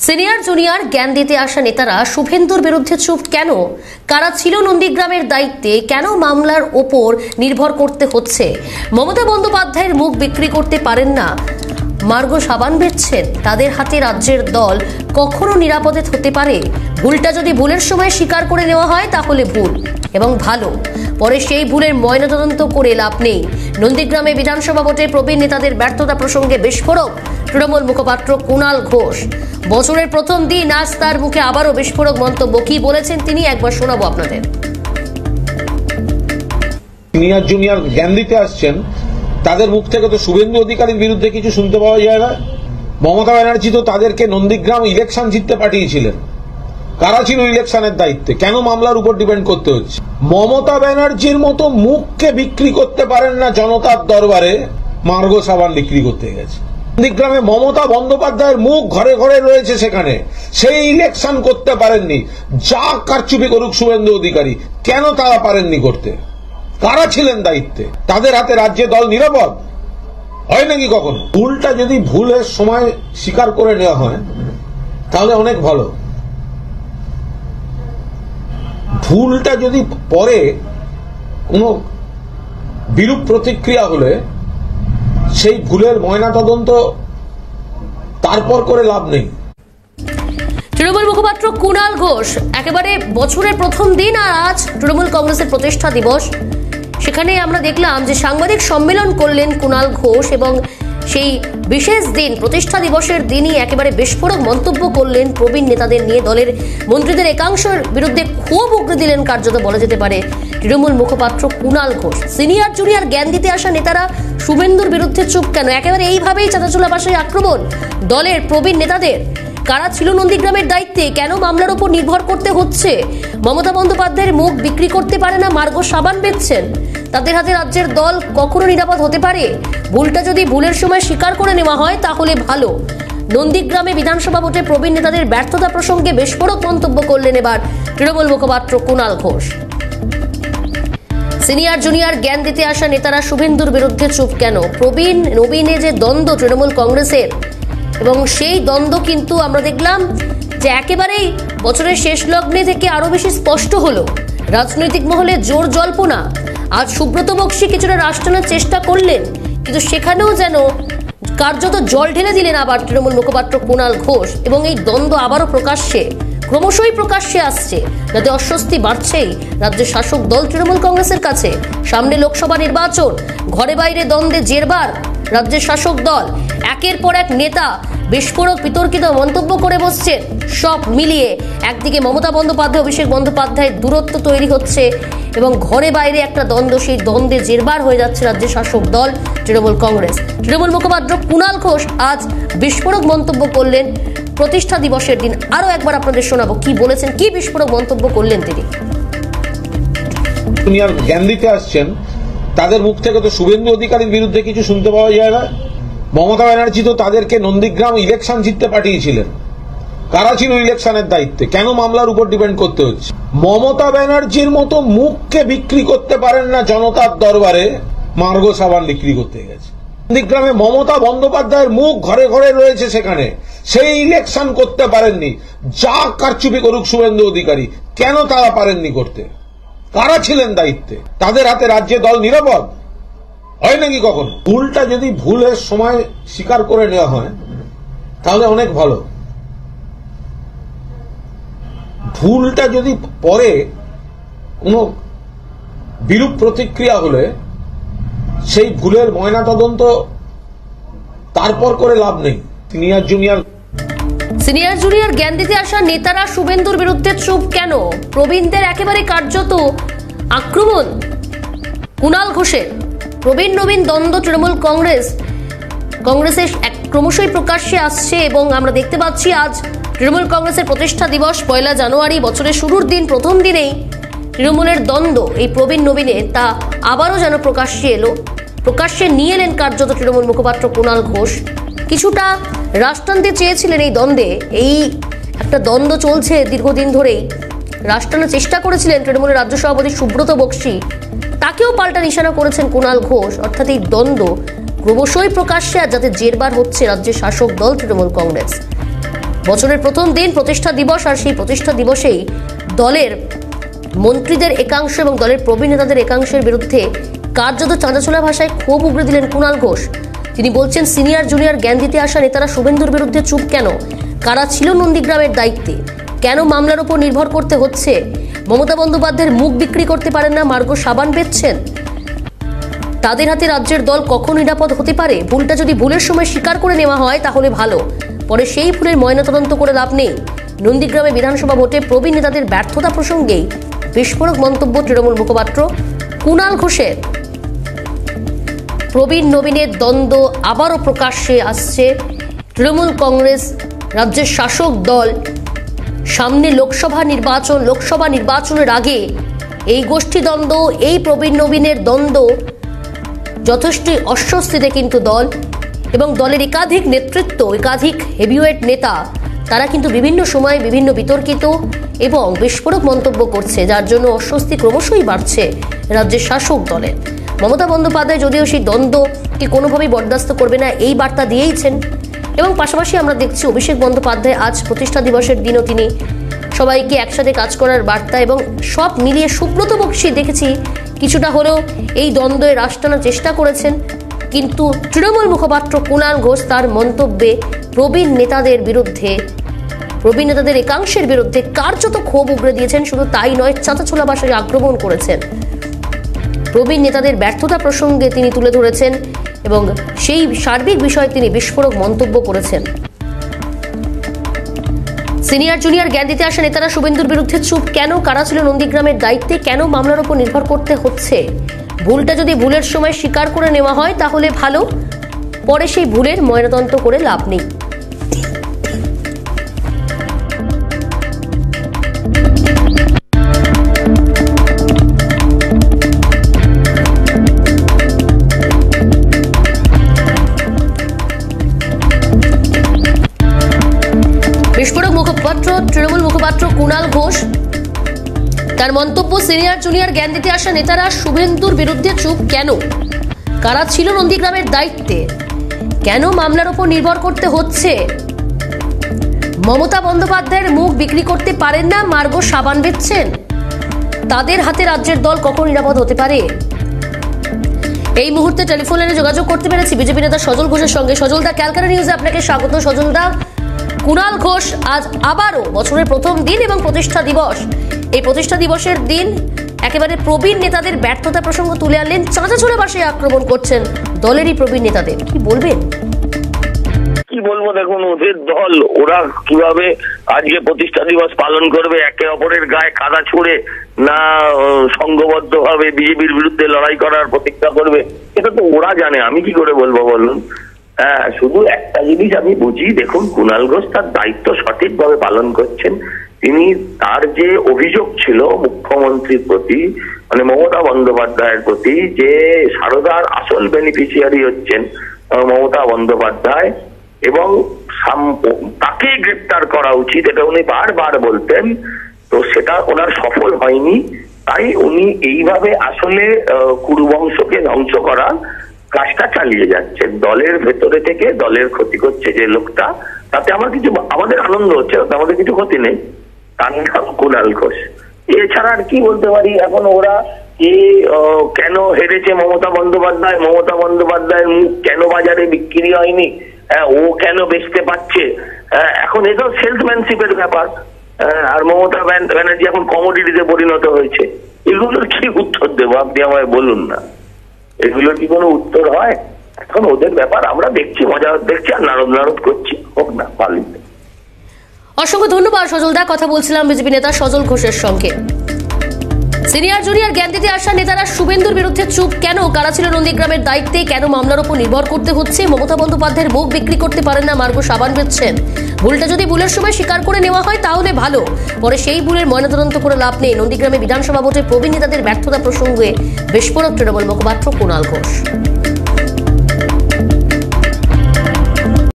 Senior junior জ্ঞান দিতে আসা নেতারা শুভেন্দুর বিরুদ্ধে চুপ কেন? কারা ছিল নন্দীগ্রামের দায়িত্বে? কেন মামলার ওপর নির্ভর করতে হচ্ছে? মমতা বন্দ্যোপাধ্যায়ের মুখ বিক্রি করতে পারেন না, মার্গো সাবান বেচছেন। তাদের হাতে রাজ্যের দল কখনো নিরাপদে হতে পারে? ভুলটা যদি ভুলের সময় স্বীকার করে নেওয়া হয় তাহলে ভুল এবং ভালো, পরে সেই ভুলের ময়নাতদন্ত করে লাভ নেই। নন্দীগ্রামে বিধানসভা ভোটে প্রবীণ নেতাদের ব্যর্থতা প্রসঙ্গে বিস্ফোরক তৃণমূল মুখপাত্র কুণাল ঘোষ। বছরের প্রথম দিন, আজ তার মুখে আবারও বিস্ফোরক মন্তব্য। কি বলেছেন তিনি একবার শোনাবো আপনাদের। সিনিয়র জুনিয়র জ্ঞান দিতে আসছেন, তাদের মুখ থেকে তো শুভেন্দু অধিকারীর বিরুদ্ধে কিছু শুনতে পাওয়া যায় না। মমতা ব্যানার্জি তো তাদেরকে নন্দীগ্রাম ইলেকশন জিততে পাঠিয়েছিলেন। কারা ছিল ইলেকশনের দায়িত্বে? কেন মামলার উপর ডিপেন্ড করতে হচ্ছে? মমতা ব্যানার্জির মতো মুখকে বিক্রি করতে পারেন না জনতার দরবারে, মার্গো সাবান বিক্রি করতে গেছে। নন্দীগ্রামে মমতা বন্দ্যোপাধ্যায়ের মুখ ঘরে ঘরে রয়েছে, সেখানে সেই ইলেকশন করতে পারেননি। যা কারচুপি করুক শুভেন্দু অধিকারী, কেন তারা পারেননি করতে? কারা ছিলেন দায়িত্বে? তাদের হাতে রাজ্যে দল নিরাপদ হয় নাকি কখনো? ভুলটা যদি ভুলের সময় স্বীকার করে নেওয়া হয় তাহলে অনেক ভালো। ভুলটা যদি পরে কোনো বিরূপ প্রতিক্রিয়া হলে সেই ভুলের ময়নাতদন্ত তারপর করে লাভ নেই। তৃণমূল মুখপাত্র কুণাল ঘোষ, একেবারে বছরের প্রথম দিন আর আজ তৃণমূল কংগ্রেসের প্রতিষ্ঠা দিবস, সেখানে আমরা দেখলাম যে সাংবাদিক সম্মেলন করলেন কুণাল ঘোষ এবং সেই বিশেষ দিন, প্রতিষ্ঠা দিবসের দিনই একেবারে বিস্ফোরক মন্তব্য করলেন প্রবীণ নেতাদের নিয়ে। দলের মন্ত্রীদের একাংশের বিরুদ্ধে ক্ষোভ উগরে দিলেন, কার্যত বলা যেতে পারে তৃণমূল মুখপাত্র কুণাল ঘোষ। সিনিয়র জুনিয়র জ্ঞান দিতে আসা নেতারা শুভেন্দুর বিরুদ্ধে চুপ কেন? একেবারে এইভাবেই চাঁদাচোলা ভাষায় আক্রমণ দলের প্রবীণ নেতাদের। কারা ছিল নন্দীগ্রামের দায়িত্বে? কেন মামলার উপর নির্ভর করতে হচ্ছে? মমতা বন্দ্যোপাধ্যায়ের মুখ বিক্রি করতে পারে না, মার্গো সাবান বেচছেন। তাদের হাতে রাজ্যের দল কখনো নিরাপদ হতে পারে? ভুলটা যদি ভুলের সময় স্বীকার করে নেওয়া হয় তাহলে ভালো। নন্দীগ্রামে বিধানসভা ভোটে প্রবীণ নেতাদের ব্যর্থতা প্রসঙ্গে বিস্ফোরক মন্তব্য করলেন এবার তৃণমূল মুখপাত্র কুণাল ঘোষ। সিনিয়র জুনিয়র জ্ঞান দিতে আসা নেতারা শুভেন্দুর বিরুদ্ধে চুপ কেন? প্রবীণ নবীনে যে দ্বন্দ্ব তৃণমূল কংগ্রেসের, এবং সেই দ্বন্দ্ব কিন্তু আমরা দেখলাম যে একেবারেই বছরের শেষ লগ্নে থেকে আরো বেশি স্পষ্ট হলো। রাজনৈতিক মহলে জোর জল্পনা। আজ সুব্রত বক্সী কিছুটা রাশ টানার চেষ্টা করলেন, কিন্তু সেখানেও যেন কার্যত জল ঢেলে দিলেন আবার তৃণমূল মুখপাত্র কুণাল ঘোষ। এবং এই দ্বন্দ্ব আবারও ক্রমশই প্রকাশ্যে আসছে, যাতে অস্বস্তি বাড়ছেই রাজ্যের শাসক দল তৃণমূল কংগ্রেসের কাছে। সামনে লোকসভা নির্বাচন, ঘরে বাইরে দ্বন্দ্বে জেরবার রাজ্যের শাসক দল। একের পর এক নেতা বিস্ফোরক বিতর্কিত মন্তব্য করে বসছে। সব মিলিয়ে একদিকে মমতা বন্দ্যোপাধ্যায়, অভিষেক বন্দ্যোপাধ্যায়ের দূরত্ব তৈরি হচ্ছে এবং ঘরে বাইরে একটা দ্বন্দ্ব, সেই দ্বন্দ্বে জেরবার হয়ে যাচ্ছে রাজ্যের শাসক দল তৃণমূল কংগ্রেস। তৃণমূল মুখপাত্র কুণাল ঘোষ আজ বিস্ফোরক মন্তব্য করলেন প্রতিষ্ঠা দিবসের দিন। আরো একবার আপনাদের শোনাবো কি বলেছেন, কি বিস্ফোরক মন্তব্য করলেন তিনি। জুনিয়র জ্ঞান দিতে আসছেন, তাদের মুখ থেকে তো শুভেন্দু অধিকারীর বিরুদ্ধে কিছু শুনতে পাওয়া যায় না। মমতা ব্যানার্জি তো তাদেরকে নন্দীগ্রাম ইলেকশন জিততে পাঠিয়েছিলেন। কারা ছিল ইলেকশনের দায়িত্বে? কেন মামলার উপর ডিপেন্ড করতে হচ্ছে? মমতা ব্যানার্জির মতো মুখকে বিক্রি করতে পারেন না জনতার দরবারে, মার্গো সাবান বিক্রি করতে গেছে। নন্দীগ্রামে মমতা বন্দ্যোপাধ্যায়ের মুখ ঘরে ঘরে রয়েছে, সেখানে সেই ইলেকশন করতে পারেননি। যা কারচুপি করুক শুভেন্দু অধিকারী, কেন তারা পারেননি করতে? কারা ছিলেন দায়িত্বে? তাদের হাতে রাজ্যে দল নিরাপদ হয় নাকি কখনো? ভুলটা যদি ভুলের সময় স্বীকার করে নেওয়া হয় তাহলে অনেক ভালো। ভুলটা যদি পরে কোনো বিরূপ প্রতিক্রিয়া হলে সেই ভুলের ময়নাতদন্ত তারপর করে লাভ নেই। সিনিয়র জুনিয়র জ্ঞান দিতে আসা নেতারা শুভেন্দুর বিরুদ্ধে চুপ কেন? প্রবীণদের একেবারে কার্যত আক্রমণ কুণাল ঘোষের। প্রবীণ নবীন দ্বন্দ্ব তৃণমূল কংগ্রেসের ক্রমশই প্রকাশ্যে আসছে এবং আমরা দেখতে পাচ্ছি আজ তৃণমূল কংগ্রেসের প্রতিষ্ঠা দিবস, 1 জানুয়ারি, বছরের শুরুর দিন, প্রথম দিনেই তৃণমূলের দ্বন্দ্ব এই প্রবীণ নবীনে তা আবারও যেন প্রকাশ্যে নিয়ে এলেন কার্যত তৃণমূল মুখপাত্র কুণাল ঘোষ। কিছুটা রাশ টানতে চেয়েছিলেন এই দ্বন্দ্বে। এই একটা দ্বন্দ্ব চলছে দীর্ঘদিন ধরেই, রাশ টানার চেষ্টা করেছিলেন তৃণমূলের রাজ্য সভাপতি সুব্রত বক্সী, তাকেও পাল্টা নিশানা করেছেন কুণাল ঘোষ। অর্থাৎ এই দ্বন্দ্ব ক্রমশই প্রকাশ্যে, যাতে জেরবার হচ্ছে রাজ্যের শাসক দল তৃণমূল কংগ্রেস। বছরের প্রথম দিন প্রতিষ্ঠা দিবস, আর সেই প্রতিষ্ঠা দিবসেই দলের মন্ত্রীদের একাংশ এবং দলের প্রবীণ নেতাদের একাংশের বিরুদ্ধে কার্যত চাঁদাছোলা ভাষায় ক্ষোভ উগরে দিলেন কুণাল ঘোষ। তিনি বলছেন, সিনিয়র জুনিয়র জ্ঞান দিতে আসা নেতারা শুভেন্দুর বিরুদ্ধে চুপ কেন? কারা ছিল নন্দীগ্রামের দায়িত্বে? কেন মামলার উপর নির্ভর করতে হচ্ছে? মমতা বন্দ্যোপাধ্যায়ের মুখ বিক্রি করতে পারেন না, মার্গো সাবান বেচছেন। তাদের হাতে রাজ্যের দল কখন নিরাপদ হতে পারে? ভুলটা যদি ভুলের সময় স্বীকার করে নেওয়া হয় তাহলে ভালো, পরে সেই ভুলের ময়নাতদন্ত করে লাভ নেই। নন্দীগ্রামে বিধানসভা ভোটে প্রবীণ নেতাদের ব্যর্থতা প্রসঙ্গেই বিস্ফোরক মন্তব্য তৃণমূল মুখপাত্র কুণাল ঘোষের। প্রবীণ নবীনের দ্বন্দ্ব আবারও প্রকাশ্যে আসছে। তৃণমূল কংগ্রেস রাজ্যের শাসক দল, সামনে লোকসভা নির্বাচনের আগে এই গোষ্ঠী দ্বন্দ্ব, এই প্রবীণ নবীনের দ্বন্দ্ব যথেষ্টই অস্বস্তিতে কিন্তু দল এবং দলের একাধিক নেতৃত্ব, একাধিক হেভিওয়েট নেতা, তারা কিন্তু বিভিন্ন সময় বিভিন্ন বিতর্কিত এবং বিস্ফোরক মন্তব্য করছে, যার জন্য অস্বস্তি ক্রমশই বাড়ছে রাজ্যের শাসক দলের। মমতা বন্দ্যোপাধ্যায় যদিও সেই দ্বন্দ্বকে কোনোভাবেই বরদাস্ত করবে না এই বার্তা দিয়েইছেন, এবং পাশাপাশি আমরা দেখছি অভিষেক বন্দ্যোপাধ্যায় আজ প্রতিষ্ঠা দিবসের দিনও তিনি সবাইকে একসাথে কাজ করার বার্তা, এবং সব মিলিয়ে সুব্রত বক্সী দেখেছি কিছুটা হলেও এই দ্বন্দ্বে রাশ টানার চেষ্টা করেছেন। কিন্তু তৃণমূল মুখপাত্র কুণাল ঘোষ তার মন্তব্যে প্রবীণ নেতাদের একাংশের বিরুদ্ধে কার্যত ক্ষোভ উগরে দিয়েছেন। শুধু তাই নয়, চাঁদাছোলা ভাষায় আক্রমণ করেছেন। প্রবীণ নেতাদের ব্যর্থতা প্রসঙ্গে তিনি তুলে ধরেছেন এবং সেই সার্বিক বিষয়ে তিনি বিস্ফোরক মন্তব্য করেছেন। সিনিয়র জুনিয়র জ্ঞান দিতে আসা নেতারা শুভেন্দুর বিরুদ্ধে চুপ কেন? কারা ছিল নন্দীগ্রামের দায়িত্বে? কেন মামলার উপর নির্ভর করতে হচ্ছে? ভুলটা যদি ভুলের সময় স্বীকার করে নেওয়া হয় তাহলে ভালো, পরে সেই ভুলের ময়নাতদন্ত করে লাভ নেই। বিস্ফোরক মুখপাত্র তৃণমূল মুখপাত্র কুণাল ঘোষ তার মন্তব্য, সিনিয়র জুনিয়র জ্ঞান দিতে আসা নেতারা শুভেন্দুর বিরুদ্ধে চুপ কেন? কারা ছিল নন্দীগ্রামের দায়িত্বে? কেন মামলার উপর নির্ভর করতে হচ্ছে? মমতা বন্দ্যোপাধ্যায়ের মুখ বিক্রি করতে পারেন না, মার্গো সাবান বেচছেন। তাদের হাতে রাজ্যের দল কখন নিরাপদ হতে পারে? এই মুহূর্তে টেলিফোন লাইনে যোগাযোগ করতে পেরেছি বিজেপি নেতা সজল ঘোষের সঙ্গে। সজলদা, ক্যালকাটা নিউজে আপনাকে স্বাগত। সজলদা, কুণাল ঘোষ আজ আবারও বছরের প্রথম দিন এবং প্রতিষ্ঠা দিবস, এই প্রতিষ্ঠা দিবসের দিন একেবারে প্রবীণ নেতাদের ব্যর্থতা প্রসঙ্গ তুলে আনলেন, চাঁদাছোলা ভাষায় আক্রমণ করছেন দলেরই প্রবীণ নেতাদের। কি বলবেন? কি বলবো, দেখুন ওদের দল, ওরা কিভাবে আজকে প্রতিষ্ঠা দিবস পালন করবে, একে অপরের গায়ে কাদা ছুঁড়ে না সংঘবদ্ধ ভাবে বিজেপির বিরুদ্ধে লড়াই করার প্রতিজ্ঞা করবে, এটা তো ওরা জানে, আমি কি করে বলবো বলুন। হ্যাঁ, শুধু একটা জিনিস আমি বুঝি, দেখুন কুণাল ঘোষ তার দায়িত্ব সঠিকভাবে পালন করছেন। তিনি তার যে অভিযোগ ছিল মুখ্যমন্ত্রীর প্রতি, মানে মমতা বন্দ্যোপাধ্যায়ের প্রতি, যে সারদার আসল বেনিফিশিয়ারি হচ্ছেন মমতা বন্দ্যোপাধ্যায় এবং তাকেই গ্রেপ্তার করা উচিত, এটা উনি বারবার বলতেন, তো সেটা ওনার সফল হয়নি। তাই উনি এইভাবে আসলে কুরুবংশকে ধ্বংস করা কাজটা চালিয়ে যাচ্ছেন। দলের ভেতরে থেকে দলের ক্ষতি করছে যে লোকটা, তাতে আমাদের আনন্দ হচ্ছে, আমাদের কিছু ক্ষতি নেই। তার নাম কুণাল ঘোষ। এছাড়া আর কি বলতে পারি? এখন ওরা কেন হেরেছে মমতা বন্দ্যোপাধ্যায়ের মুখ কেন বাজারে বিক্রি হয়নি, ও কেন বেচতে পারছে, এখন এসব সেলসম্যানশিপের ব্যাপার। আর মমতা ব্যানার্জি এখন কমোডিটিতে পরিণত হয়েছে। এগুলোর কি উত্তর দেবো আপনি আমায় বলুন না? এগুলোর কি কোনো উত্তর হয়? এখন ওদের ব্যাপার, আমরা দেখছি, মজা দেখছি আর নারদ করছি, হোক না পালিত। অসংখ্য ধন্যবাদ সজলদা। কথা বলছিলাম বিজেপি নেতা সজল ঘোষের সঙ্গে। সিনিয়র জুনিয়র জ্ঞান দিতে আসা নেতারা শুভেন্দুর বিরুদ্ধে চুপ কেন? কারা ছিল নন্দীগ্রামের দায়িত্বে? কেন মামলার উপর নির্ভর করতে হচ্ছে? মমতা বন্দ্যোপাধ্যায়ের মুখ বিক্রি করতে পারেন না, মার্গো সাবান বেচছেন। ভুলটা যদি ভুলের সময় স্বীকার করে নেওয়া হয় তাহলে ভালো, পরে সেই ভুলের ময়নাতদন্ত করে লাভ নেই। নন্দীগ্রামে বিধানসভা ভোটে প্রবীণ নেতাদের ব্যর্থতা প্রসঙ্গে বিস্ফোরক তৃণমূল মুখপাত্র কুণাল ঘোষ।